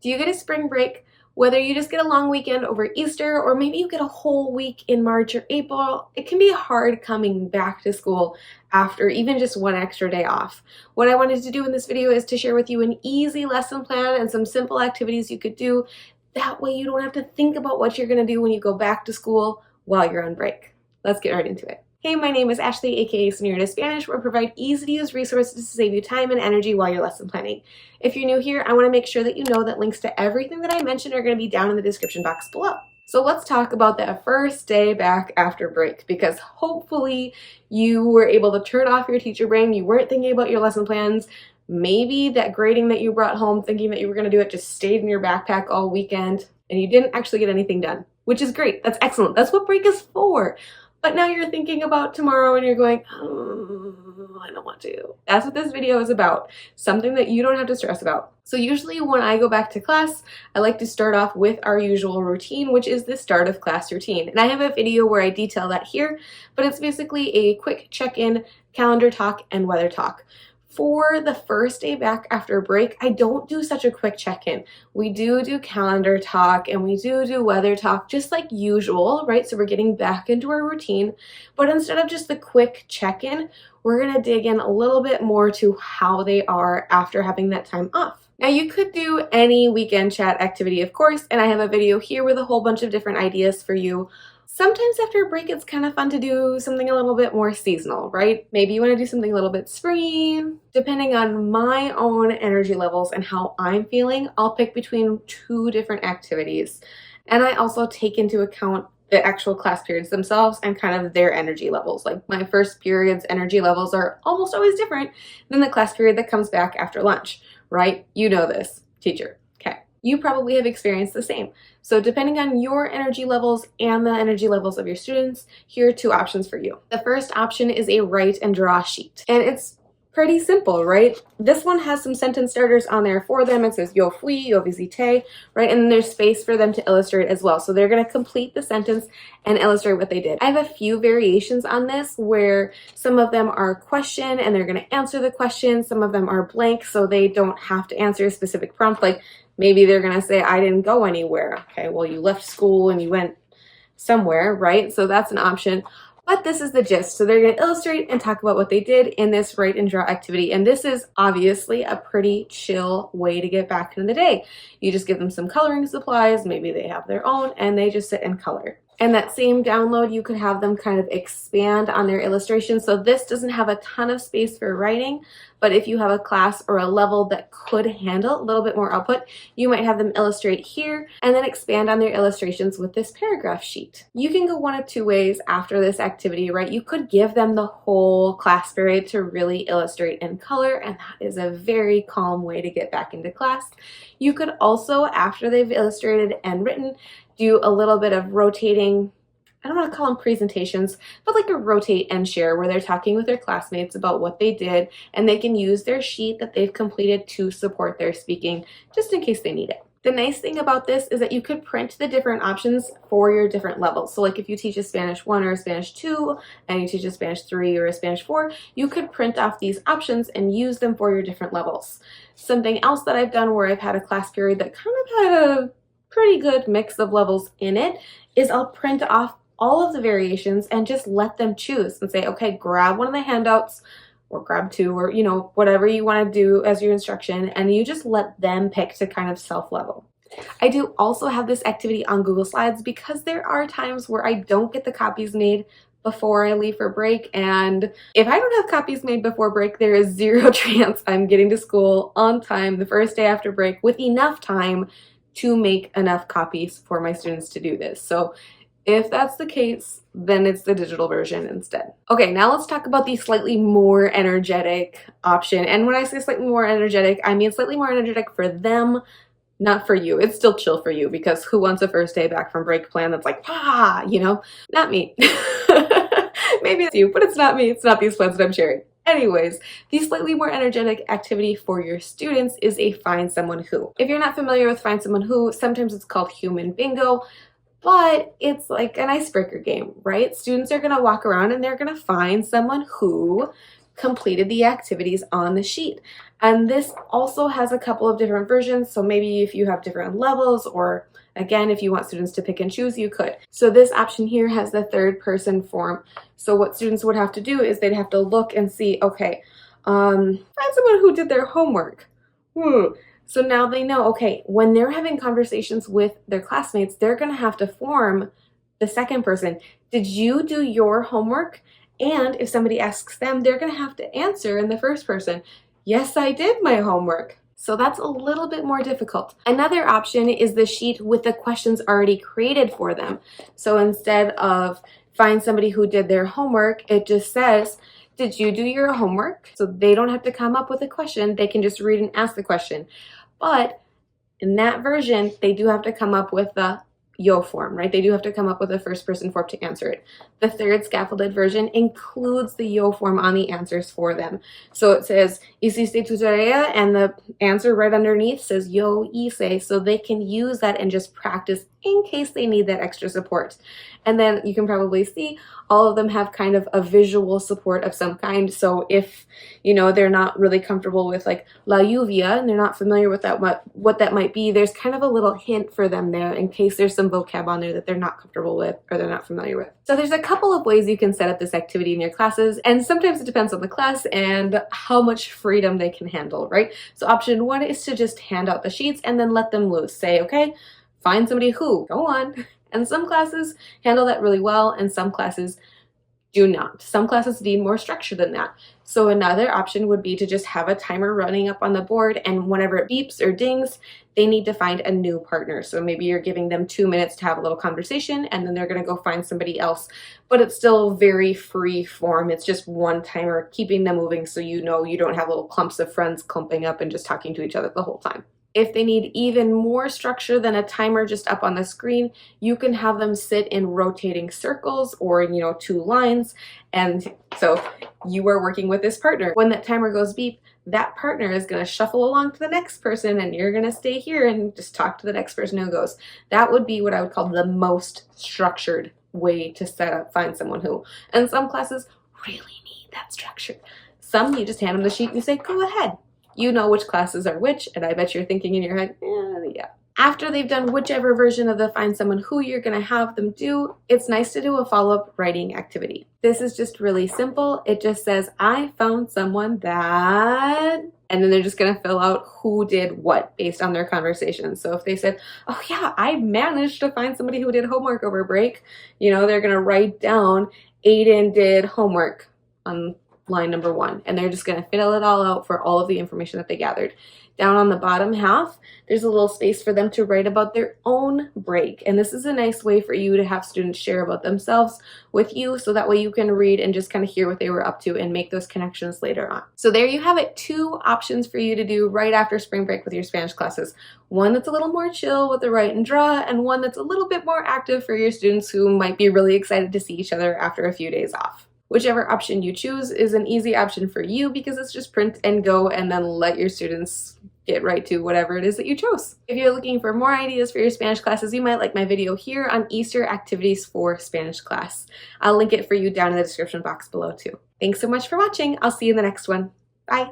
Do you get a spring break? Whether you just get a long weekend over Easter or maybe you get a whole week in March or April, it can be hard coming back to school after even just one extra day off. What I wanted to do in this video is to share with you an easy lesson plan and some simple activities you could do. That way you don't have to think about what you're going to do when you go back to school while you're on break. Let's get right into it. Hey, my name is Ashley, aka Señorita Spanish, where I provide easy-to-use resources to save you time and energy while you're lesson planning. If you're new here, I want to make sure that you know that links to everything that I mentioned are going to be down in the description box below. So let's talk about that first day back after break, because hopefully you were able to turn off your teacher brain, you weren't thinking about your lesson plans. Maybe that grading that you brought home thinking that you were going to do it just stayed in your backpack all weekend and you didn't actually get anything done, which is great. That's excellent. That's what break is for. But now you're thinking about tomorrow and you're going, oh, I don't want to. That's what this video is about. Something that you don't have to stress about. So usually when I go back to class, I like to start off with our usual routine, which is the start of class routine. And I have a video where I detail that here, but it's basically a quick check-in, calendar talk, and weather talk. For the first day back after break, I don't do such a quick check-in. We do calendar talk and we do weather talk just like usual, right? So we're getting back into our routine, but instead of just the quick check-in, we're gonna dig in a little bit more to how they are after having that time off. Now you could do any weekend chat activity, of course, and I have a video here with a whole bunch of different ideas for you. Sometimes after a break, it's kind of fun to do something a little bit more seasonal, right? Maybe you want to do something a little bit springy. Depending on my own energy levels and how I'm feeling, I'll pick between two different activities. And I also take into account the actual class periods themselves and kind of their energy levels. Like my first period's energy levels are almost always different than the class period that comes back after lunch, right? You know this, teacher. You probably have experienced the same. So depending on your energy levels and the energy levels of your students, here are two options for you. The first option is a write and draw sheet. And it's pretty simple, right? This one has some sentence starters on there for them. It says yo fui, yo visité, right? And there's space for them to illustrate as well. So they're gonna complete the sentence and illustrate what they did. I have a few variations on this where some of them are question and they're gonna answer the question. Some of them are blank, so they don't have to answer a specific prompt. Like maybe they're gonna say, I didn't go anywhere. Okay, well you left school and you went somewhere, right? So that's an option. But this is the gist. So they're going to illustrate and talk about what they did in this write and draw activity. And this is obviously a pretty chill way to get back into the day. You just give them some coloring supplies, maybe they have their own, and they just sit and color. And that same download, you could have them kind of expand on their illustrations. So this doesn't have a ton of space for writing, but if you have a class or a level that could handle a little bit more output, you might have them illustrate here and then expand on their illustrations with this paragraph sheet. You can go one of two ways after this activity, right? You could give them the whole class period to really illustrate and color, and that is a very calm way to get back into class. You could also, after they've illustrated and written, do a little bit of rotating, I don't want to call them presentations, but like a rotate and share where they're talking with their classmates about what they did and they can use their sheet that they've completed to support their speaking just in case they need it. The nice thing about this is that you could print the different options for your different levels. So like if you teach a Spanish 1 or a Spanish 2 and you teach a Spanish 3 or a Spanish 4, you could print off these options and use them for your different levels. Something else that I've done where I've had a class period that kind of had a pretty good mix of levels in it is I'll print off all of the variations and just let them choose and say, okay, grab one of the handouts or grab two or, you know, whatever you want to do as your instruction, and you just let them pick to kind of self-level. I do also have this activity on Google Slides because there are times where I don't get the copies made before I leave for break, and if I don't have copies made before break, there is zero chance I'm getting to school on time the first day after break with enough time to make enough copies for my students to do this. So if that's the case, then it's the digital version instead. Okay, now let's talk about the slightly more energetic option. And when I say slightly more energetic, I mean slightly more energetic for them, not for you. It's still chill for you because who wants a first day back from break plan that's like, ah, you know, not me. Maybe it's you, but it's not me. It's not these plans that I'm sharing. Anyways, the slightly more energetic activity for your students is a Find Someone Who. If you're not familiar with Find Someone Who, sometimes it's called Human Bingo, but it's like an icebreaker game, right? Students are going to walk around and they're going to find someone who completed the activities on the sheet. And this also has a couple of different versions, so maybe if you have different levels, or again, if you want students to pick and choose, you could. So this option here has the third person form. So what students would have to do is they'd have to look and see, okay, find someone who did their homework. So now they know, okay, when they're having conversations with their classmates, they're gonna have to form the second person. Did you do your homework? And if somebody asks them, they're gonna have to answer in the first person, yes, I did my homework. So that's a little bit more difficult. Another option is the sheet with the questions already created for them. So instead of find somebody who did their homework, it just says, did you do your homework? So they don't have to come up with a question, they can just read and ask the question. But in that version, they do have to come up with the yo form, right? They do have to come up with a first person form to answer it. The third scaffolded version includes the yo form on the answers for them. So it says, hiciste tu tarea, and the answer right underneath says yo hice, so they can use that and just practice in case they need that extra support. And then you can probably see all of them have kind of a visual support of some kind. So if, you know, they're not really comfortable with like la lluvia and they're not familiar with that, what that might be, there's kind of a little hint for them there in case there's some vocab on there that they're not comfortable with or they're not familiar with. So there's a couple of ways you can set up this activity in your classes, and sometimes it depends on the class and how much freedom they can handle, right? So option one is to just hand out the sheets and then let them loose. Say, okay, find somebody who, go on. And some classes handle that really well, and some classes do not. Some classes need more structure than that. So another option would be to just have a timer running up on the board, and whenever it beeps or dings, they need to find a new partner. So maybe you're giving them 2 minutes to have a little conversation, and then they're gonna go find somebody else. But it's still very free form. It's just one timer keeping them moving, so you know you don't have little clumps of friends clumping up and just talking to each other the whole time. If they need even more structure than a timer just up on the screen, you can have them sit in rotating circles or, you know, 2 lines. And so you are working with this partner. When that timer goes beep, that partner is going to shuffle along to the next person, and you're going to stay here and just talk to the next person who goes. That would be what I would call the most structured way to set up find someone who. And some classes really need that structure. Some you just hand them the sheet and you say, go ahead. You know which classes are which, and I bet you're thinking in your head, yeah. After they've done whichever version of the find someone who you're gonna have them do, it's nice to do a follow-up writing activity. This is just really simple. It just says, I found someone that, and then they're just gonna fill out who did what based on their conversation. So if they said, oh yeah, I managed to find somebody who did homework over break, you know, they're gonna write down Aiden did homework on line number 1, and they're just going to fill it all out for all of the information that they gathered. Down on the bottom half, there's a little space for them to write about their own break, and this is a nice way for you to have students share about themselves with you, so that way you can read and just kind of hear what they were up to and make those connections later on. So there you have it, 2 options for you to do right after spring break with your Spanish classes. One that's a little more chill with the write and draw, and one that's a little bit more active for your students who might be really excited to see each other after a few days off. Whichever option you choose is an easy option for you because it's just print and go and then let your students get right to whatever it is that you chose. If you're looking for more ideas for your Spanish classes, you might like my video here on Easter activities for Spanish class. I'll link it for you down in the description box below too. Thanks so much for watching. I'll see you in the next one. Bye.